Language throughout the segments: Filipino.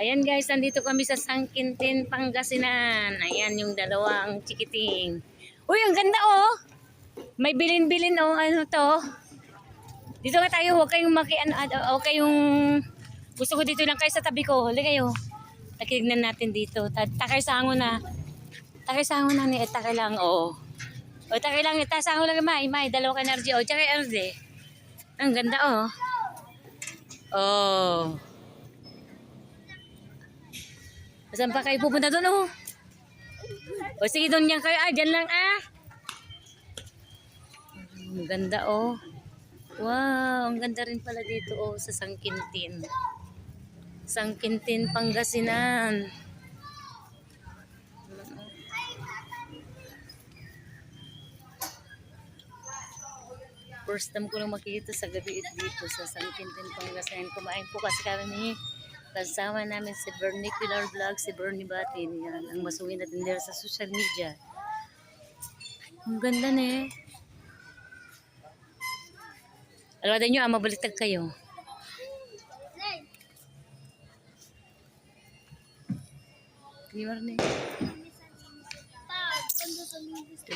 Ayan guys, nandito kami sa Sangkintin, Pangasinan. Ayan yung dalawang chikiting. Uy, ang ganda oh! May bilin-bilin oh, ano to? Dito nga tayo, huwag kayong huwag kayong... Gusto ko dito lang kayo sa tabi ko. Huli kayo. Takitignan natin dito. Takay sango na. Takay sango na ni takay lang, oh. O takay lang, sango lang may dalawa ka energy. O, tsaka energy. Ang ganda oh. Oh. Saan pa kayo pupunta doon oh? O sige doon yan kayo. Dyan lang ah. Ang ganda oh. Wow, ang ganda rin pala dito oh sa Sangkintin. Sangkintin, Pangasinan. First time ko lang makikita sa gabi dito sa Sangkintin, Pangasinan. Kumain po kasi kami kasama namin si Bernie Pilar Vlog, si Bernie Batin. Yan, ang masungin natin dito sa social media. Ang ganda na eh. Alwada nyo, mabaliktad kayo. Ito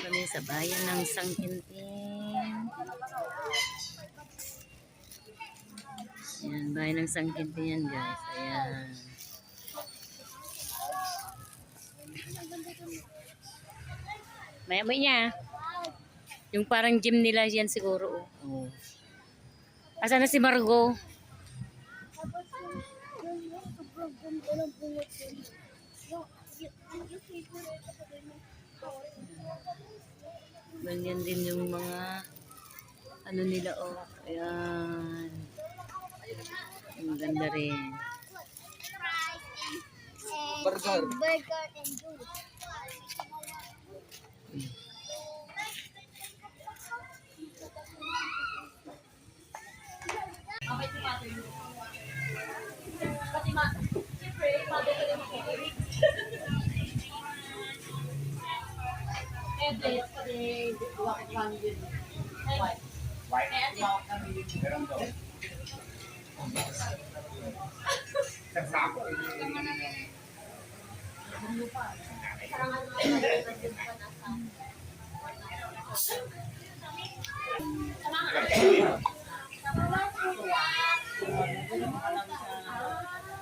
kami sa bayan ng Sangkintin. Ayan, bayan ng Sangkintin yan guys. Ayan. Maya-maya niya. Yung parang gym nila yan siguro. Oh. Asa na si Margo? Ganyan din yung mga ano nila oh. Ayan. Ang ganda rin. Burger and juice.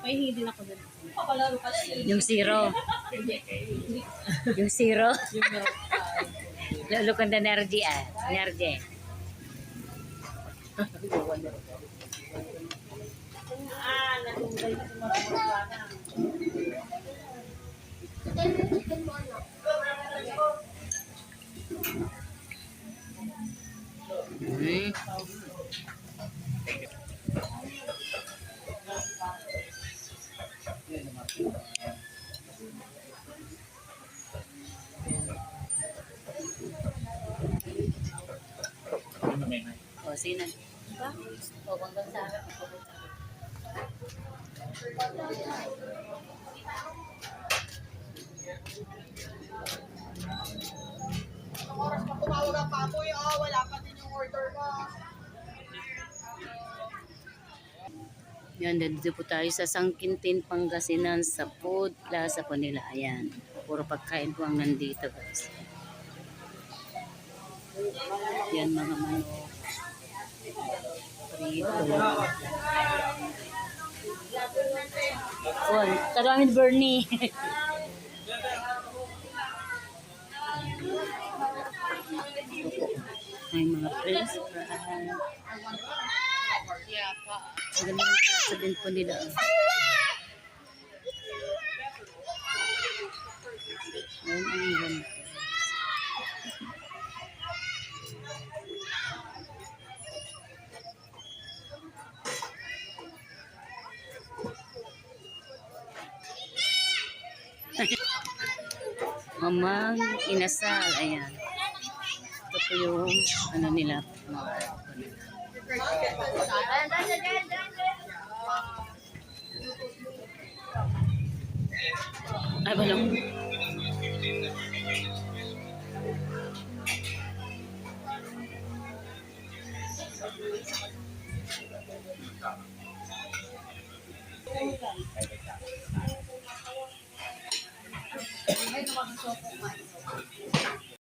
May hindi na ko din. Yung zero. Yung zero. Look on the energy ah. Energy. Natunggal na sumasawa. O, sige na. O, hanggang sa harap. Anong oras pa tumawag ang papoy? Wala pa din yung order mo. Yan, dito po tayo sa Sangkintin, Pangasinan sa Food Plaza po nila. Ayan. Puro pagkain po ang nandito guys. Yan mga manok. Prito. Oh, taruangin Bernie. Ay mga french fries. Ang ganda ng klase din po nila. Ayan ang ganda. Mamang inasal. Ayan. Ito po yung ano nila. Ay, balong. Ay, naman ang soko man.